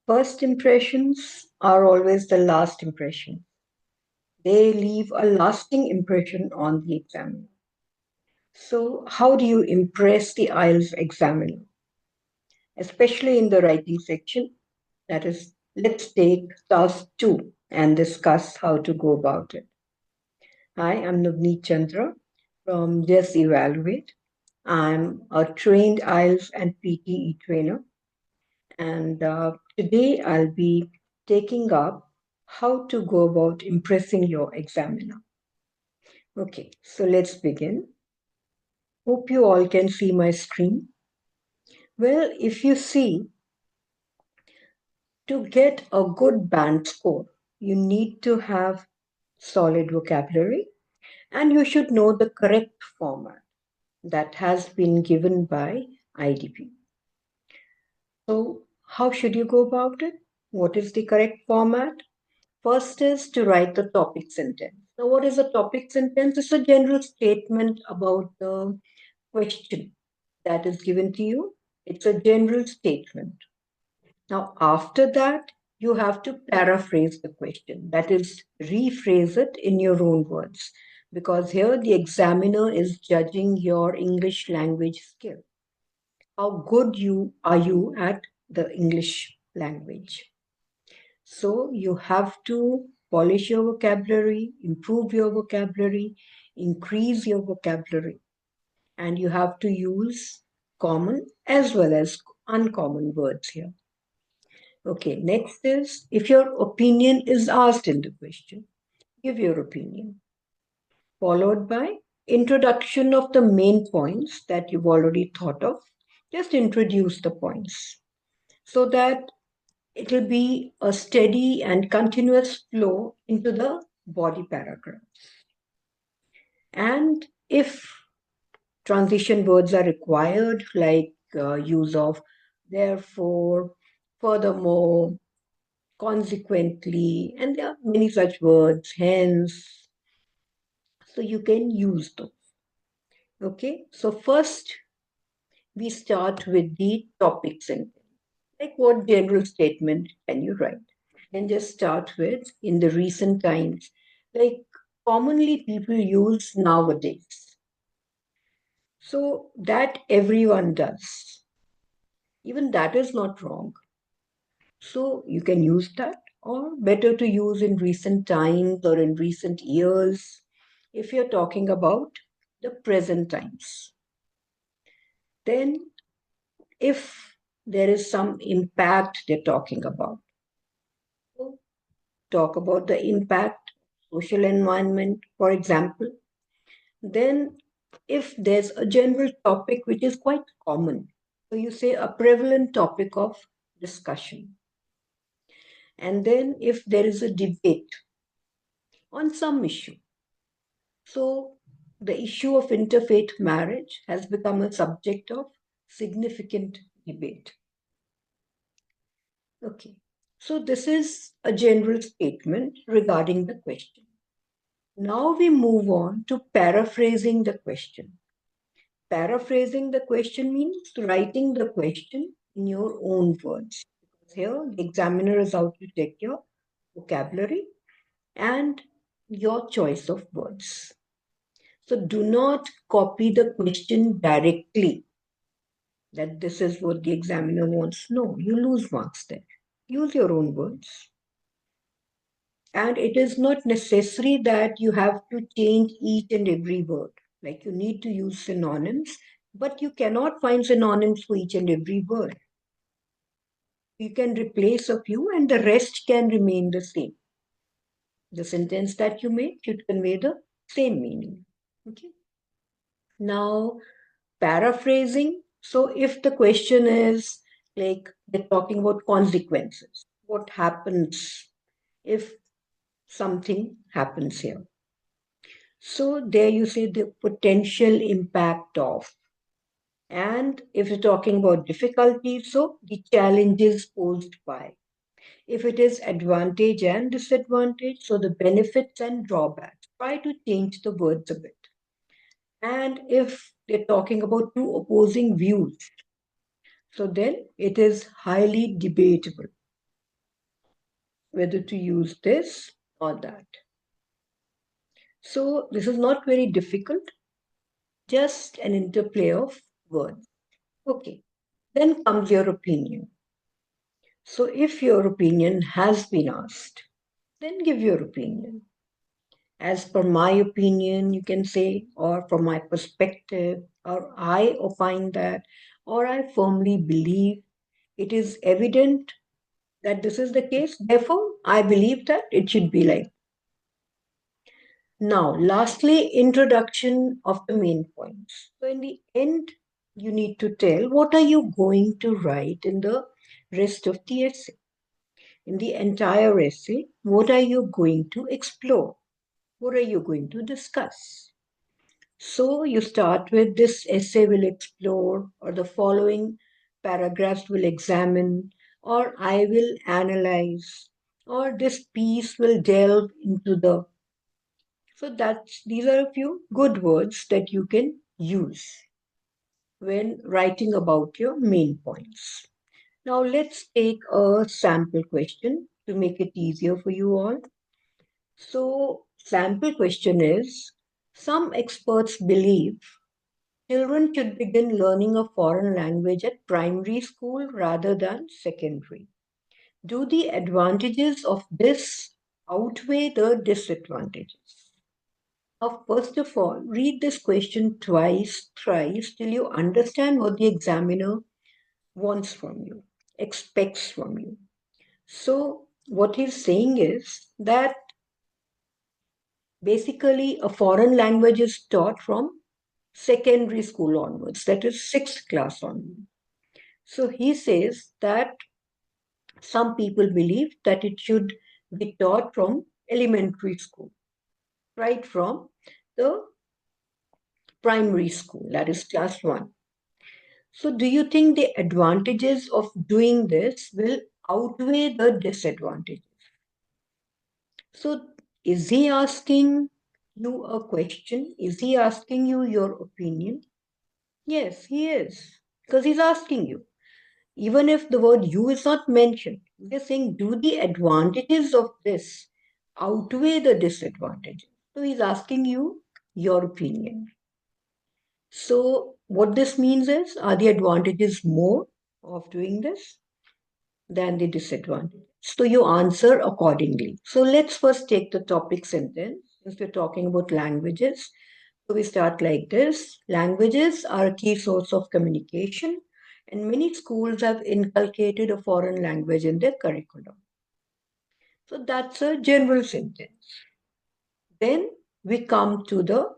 First impressions are always the last impression. They leave a lasting impression on the examiner. So, how do you impress the IELTS examiner, especially in the writing section? That is, let's take task 2 and discuss how to go about it. Hi, I'm Navneet Chandra from Just Evaluate. I'm a trained IELTS and PTE trainer, and today I'll be taking up how to go about impressing your examiner. Okay, so let's begin. Hope you all can see my screen. Well, if you see, to get a good band score, you need to have solid vocabulary and you should know the correct format that has been given by IDP. So, how should you go about it? What is the correct format? First is to write the topic sentence. Now, what is a topic sentence? It's a general statement about the question that is given to you. It's a general statement. Now, after that, you have to paraphrase the question. That is, rephrase it in your own words. Because here the examiner is judging your English language skill. How good are you at the English language? So you have to polish your vocabulary, improve your vocabulary, increase your vocabulary, and you have to use common as well as uncommon words here. Okay, next is if your opinion is asked in the question, give your opinion, followed by introduction of the main points that you've already thought of. Just introduce the points so that it will be a steady and continuous flow into the body paragraph. And if transition words are required, like use of therefore, furthermore, consequently, and there are many such words, hence, so you can use those. Okay, so first we start with the topic sentence. Like what general statement can you write? And just start with in the recent times, like commonly people use nowadays. So that everyone does. Even that is not wrong. So you can use that, or better to use in recent times or in recent years if you're talking about the present times. Then, if there is some impact they're talking about, so talk about the impact, social environment, for example. Then, if there's a general topic which is quite common, so you say a prevalent topic of discussion. And then, if there is a debate on some issue, so the issue of interfaith marriage has become a subject of significant debate. Okay, so this is a general statement regarding the question. Now we move on to paraphrasing the question. Paraphrasing the question means writing the question in your own words. Because here, the examiner is out to check your vocabulary and your choice of words. So do not copy the question directly that this is what the examiner wants. No, you lose marks there. Use your own words. And it is not necessary that you have to change each and every word. Like you need to use synonyms, but you cannot find synonyms for each and every word. You can replace a few and the rest can remain the same. The sentence that you make should convey the same meaning. Okay. Now, paraphrasing. So, if the question is like they're talking about consequences, what happens if something happens here? So, there you say the potential impact of. And if you're talking about difficulties, so the challenges posed by. If it is advantage and disadvantage, so the benefits and drawbacks. Try to change the words a bit. And if they're talking about two opposing views, so then it is highly debatable. whether to use this or that. So this is not very difficult, just an interplay of words. Okay, then comes your opinion. So if your opinion has been asked, then give your opinion. As per my opinion, you can say, or from my perspective, or I opine that, or I firmly believe it is evident that this is the case. Therefore, I believe that it should be like. Now, lastly, introduction of the main points. So, in the end, you need to tell what are you going to write in the rest of the essay. In the entire essay, what are you going to explore? What are you going to discuss? So, you start with this essay will explore, or the following paragraphs will examine, or I will analyze, or this piece will delve into the. So these are a few good words that you can use when writing about your main points. Now let's take a sample question to make it easier for you all. So sample question is, some experts believe children should begin learning a foreign language at primary school rather than secondary. Do the advantages of this outweigh the disadvantages? Now, first of all, read this question twice, thrice, till you understand what the examiner wants from you, expects from you. So, what he's saying is that basically a foreign language is taught from secondary school onwards, that is sixth class onwards. So, he says that some people believe that it should be taught from elementary school, right from the primary school, that is class 1. So, do you think the advantages of doing this will outweigh the disadvantages? So, is he asking you a question? Is he asking you your opinion? Yes, he is, because he's asking you. Even if the word you is not mentioned, he's saying, do the advantages of this outweigh the disadvantages? So, he's asking you your opinion. So, what this means is, are the advantages more of doing this than the disadvantages? So, you answer accordingly. So, let's first take the topic sentence since we're talking about languages. So, we start like this: languages are a key source of communication, and many schools have inculcated a foreign language in their curriculum. So, that's a general sentence. Then we come to the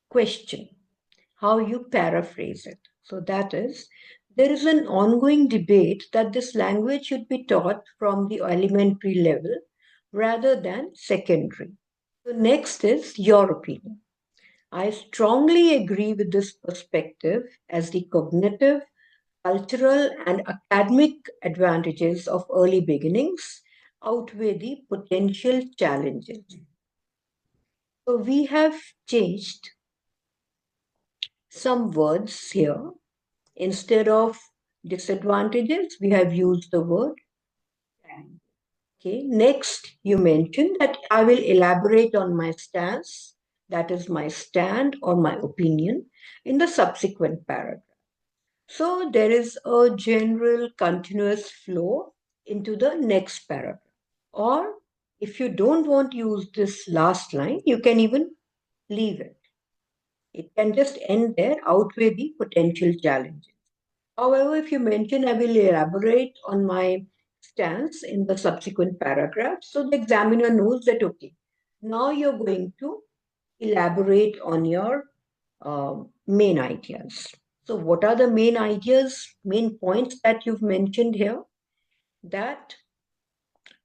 question, how you paraphrase it. So that is, there is an ongoing debate that this language should be taught from the elementary level rather than secondary. So next is your opinion. I strongly agree with this perspective as the cognitive, cultural, and academic advantages of early beginnings outweigh the potential challenges. So we have changed some words here. Instead of disadvantages, we have used the word can. Okay. Next, you mentioned that I will elaborate on my stance, that is my stand or my opinion, in the subsequent paragraph. So there is a general continuous flow into the next paragraph. Or if you don't want to use this last line, you can even leave it. It can just end there, outweigh the potential challenges. However, if you mention, I will elaborate on my stance in the subsequent paragraph, so the examiner knows that, okay, now you're going to elaborate on your main ideas. So, what are the main ideas, main points that you've mentioned here? That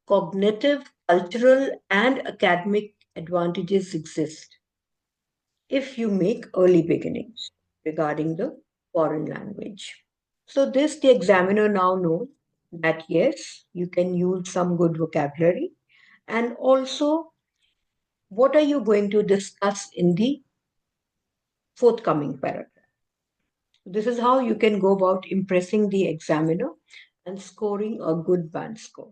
cognitive, cultural, and academic advantages exist if you make early beginnings regarding the foreign language. So this the examiner now knows that yes, you can use some good vocabulary, and also what are you going to discuss in the forthcoming paragraph. This is how you can go about impressing the examiner and scoring a good band score.